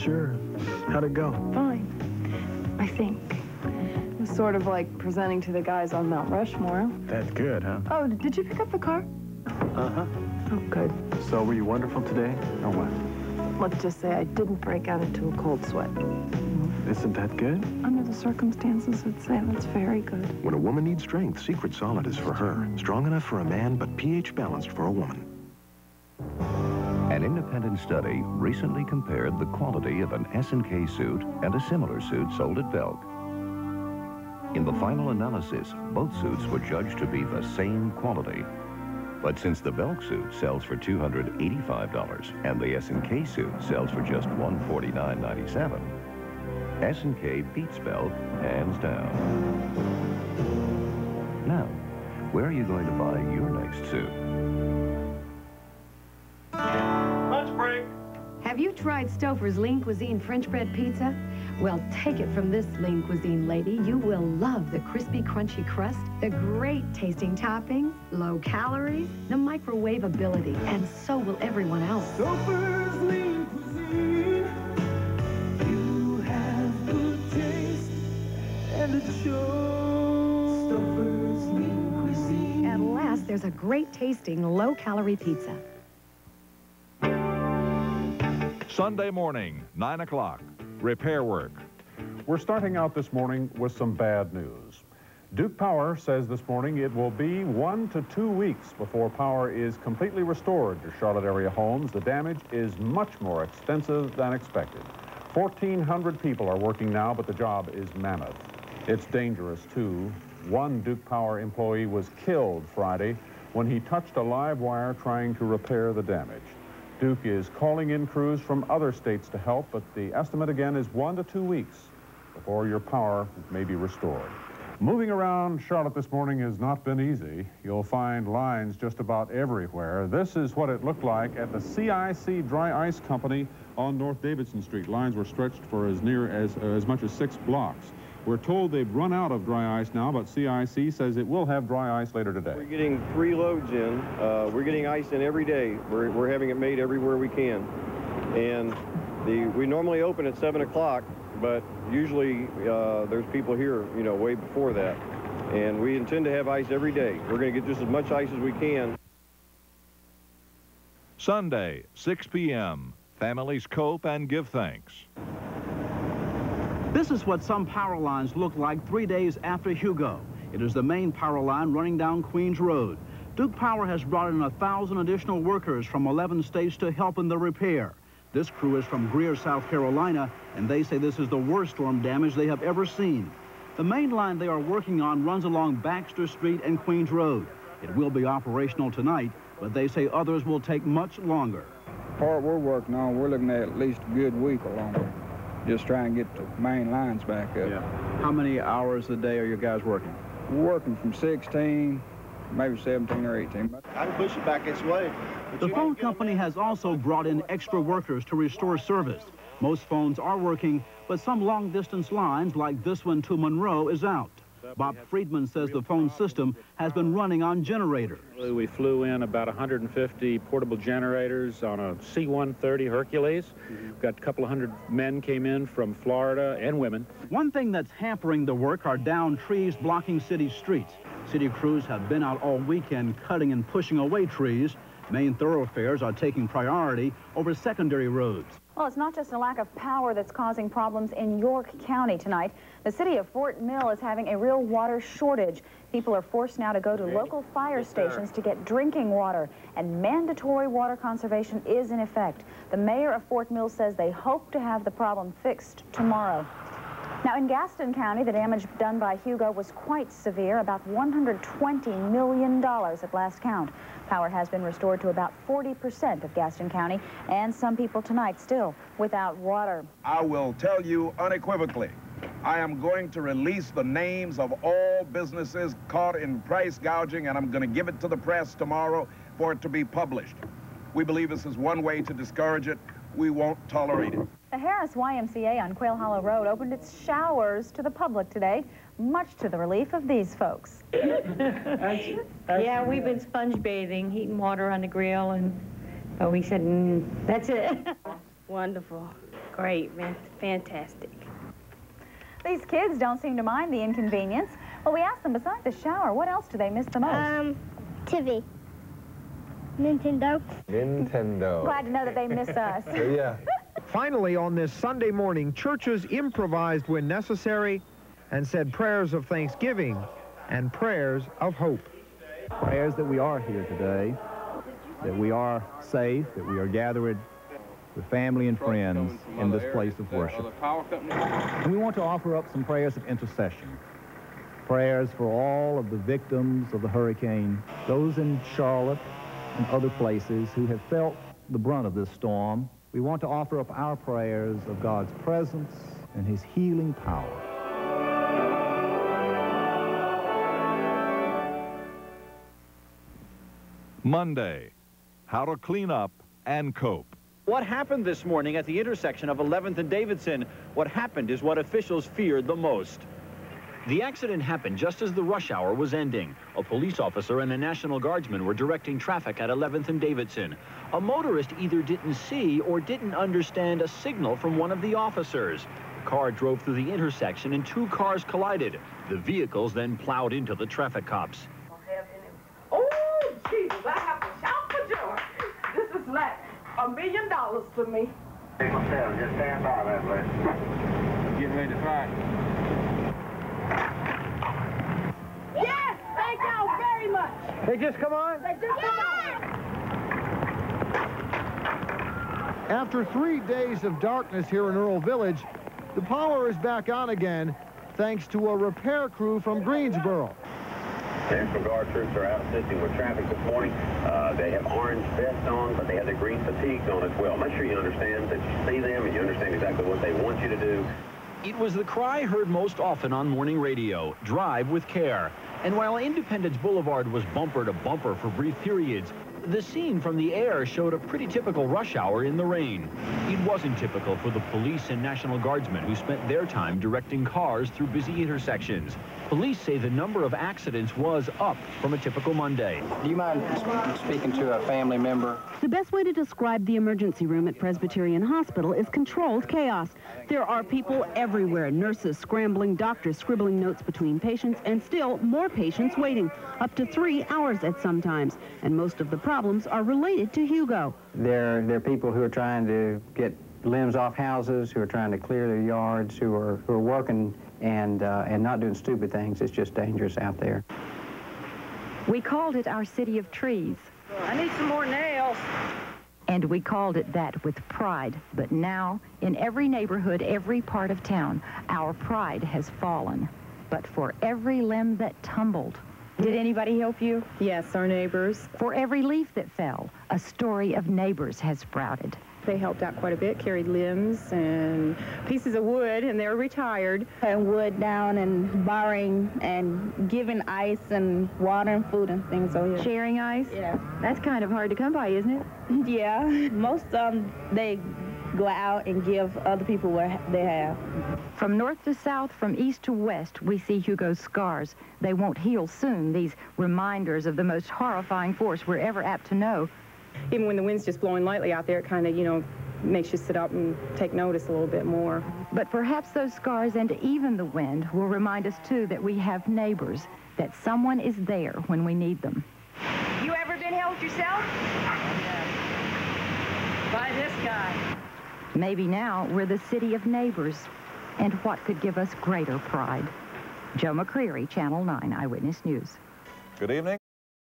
Sure. How'd it go? Fine, I think. It was sort of like presenting to the guys on Mount Rushmore. That's good, huh? Oh, did you pick up the car? Uh-huh. Oh, good. So were you wonderful today, or what? Let's just say I didn't break out into a cold sweat. Isn't that good? Under the circumstances, I'd say that's very good. When a woman needs strength, Secret Solid is for her. Strong enough for a man, but pH balanced for a woman. An independent study recently compared the quality of an S&K suit and a similar suit sold at Belk. In the final analysis, both suits were judged to be the same quality. But since the Belk suit sells for $285 and the S&K suit sells for just $149.97, S&K beats Belk hands down. Now, where are you going to buy your next suit? Lunch break. Have you tried Stouffer's Lean Cuisine French bread pizza? Well, take it from this Lean Cuisine lady. You will love the crispy, crunchy crust, the great tasting toppings, low calories, the microwavability, and so will everyone else. Stouffer's Lean Cuisine. You have good taste, and it shows. Stouffer's Lean Cuisine. At last, there's a great tasting, low-calorie pizza. Sunday morning, 9 o'clock. Repair work. We're starting out this morning with some bad news. Duke Power says this morning it will be 1 to 2 weeks before power is completely restored to Charlotte area homes. The damage is much more extensive than expected. 1,400 people are working now, but the job is mammoth. It's dangerous, too. One Duke Power employee was killed Friday when he touched a live wire trying to repair the damage. Duke is calling in crews from other states to help, but the estimate again is 1 to 2 weeks before your power may be restored. Moving around Charlotte this morning has not been easy. You'll find lines just about everywhere. This is what it looked like at the CIC Dry Ice Company on North Davidson Street. Lines were stretched for as near as much as 6 blocks. We're told they've run out of dry ice now, but CIC says it will have dry ice later today. We're getting 3 loads in. We're getting ice in every day. We're having it made everywhere we can. And we normally open at 7 o'clock, but usually there's people here, you know, way before that. And we intend to have ice every day. We're going to get just as much ice as we can. Sunday, 6 p.m. Families cope and give thanks. This is what some power lines look like 3 days after Hugo. It is the main power line running down Queens Road. Duke Power has brought in 1,000 additional workers from 11 states to help in the repair. This crew is from Greer, South Carolina, and they say this is the worst storm damage they have ever seen. The main line they are working on runs along Baxter Street and Queens Road. It will be operational tonight, but they say others will take much longer. The part we're working on, we're looking at least a good week or longer. Just try and get the main lines back up. Yeah. How many hours a day are you guys working? We're working from 16, maybe 17 or 18. I can push it back this way. The phone company has also brought in extra workers to restore service. Most phones are working, but some long-distance lines, like this one to Monroe, is out. Bob Friedman says the phone system has been running on generators. We flew in about 150 portable generators on a C-130 Hercules. We've got a couple of hundred men came in from Florida and women. One thing that's hampering the work are downed trees blocking city streets. City crews have been out all weekend cutting and pushing away trees. Main thoroughfares are taking priority over secondary roads. Well, it's not just a lack of power that's causing problems in York County tonight. The city of Fort Mill is having a real water shortage. People are forced now to go to local fire stations to get drinking water, and mandatory water conservation is in effect. The mayor of Fort Mill says they hope to have the problem fixed tomorrow. Now, in Gaston County, the damage done by Hugo was quite severe, about $120 million at last count. Power has been restored to about 40% of Gaston County, and some people tonight still without water. I will tell you unequivocally, I am going to release the names of all businesses caught in price gouging, and I'm going to give it to the press tomorrow for it to be published. We believe this is one way to discourage it. We won't tolerate it. The Harris YMCA on Quail Hollow Road opened its showers to the public today, much to the relief of these folks. Yeah, we've been sponge bathing, heating water on the grill, and we said, that's it. Wonderful. Great, man. Fantastic. These kids don't seem to mind the inconvenience. Well, we asked them, besides the shower, what else do they miss the most? TV. Nintendo. Glad to know that they miss us. Yeah. Finally, on this Sunday morning, churches improvised when necessary and said prayers of thanksgiving and prayers of hope. Prayers that we are here today, that we are safe, that we are gathered with family and friends in this place of worship. And we want to offer up some prayers of intercession. Prayers for all of the victims of the hurricane, those in Charlotte and other places who have felt the brunt of this storm. We want to offer up our prayers of God's presence and his healing power. Monday, how to clean up and cope. What happened this morning at the intersection of 11th and Davidson? What happened is what officials feared the most. The accident happened just as the rush hour was ending. A police officer and a National Guardsman were directing traffic at 11th and Davidson. A motorist either didn't see or didn't understand a signal from one of the officers. The car drove through the intersection and two cars collided. The vehicles then plowed into the traffic cops. Oh, Jesus, I have to shout for joy. This is like $1 million to me. Hey, myself, just stand by that way. Getting ready to fly. Yes, thank y'all very much. They just come on? They just come on. After 3 days of darkness here in Earl Village, the power is back on again, thanks to a repair crew from Greensboro. National Guard troops are out assisting with traffic this morning. They have orange vests on, but they have their green fatigues on as well. Make sure you understand that you see them and you understand exactly what they want you to do. It was the cry heard most often on morning radio, drive with care. And while Independence Boulevard was bumper to bumper for brief periods, the scene from the air showed a pretty typical rush hour in the rain. It wasn't typical for the police and National Guardsmen who spent their time directing cars through busy intersections. Police say the number of accidents was up from a typical Monday. Do you mind speaking to a family member? The best way to describe the emergency room at Presbyterian Hospital is controlled chaos. There are people everywhere, nurses scrambling, doctors scribbling notes between patients, and still more patients waiting, up to 3 hours at some times. And most of the problems are related to Hugo. There are people who are trying to get limbs off houses, who are trying to clear their yards, who are working and not doing stupid things. It's just dangerous out there. We called it our city of trees. I need some more nails. And we called it that with pride. But now, in every neighborhood, every part of town, our pride has fallen. But for every limb that tumbled, did anybody help you? Yes, our neighbors. For every leaf that fell, a story of neighbors has sprouted. They helped out quite a bit, carried limbs and pieces of wood, and they're retired. And wood down and borrowing and giving ice and water and food and things. So, yeah. Sharing ice? Yeah. That's kind of hard to come by, isn't it? Yeah. Most of them, they go out and give other people what they have. From north to south, from east to west, we see Hugo's scars. They won't heal soon, these reminders of the most horrifying force we're ever apt to know. Even when the wind's just blowing lightly out there, it kind of, makes you sit up and take notice a little bit more. But perhaps those scars and even the wind will remind us, too, that we have neighbors, that someone is there when we need them. You ever been helped yourself? Yeah. By this guy. Maybe now we're the city of neighbors. And what could give us greater pride? Joe McCreary, Channel 9 Eyewitness News. Good evening.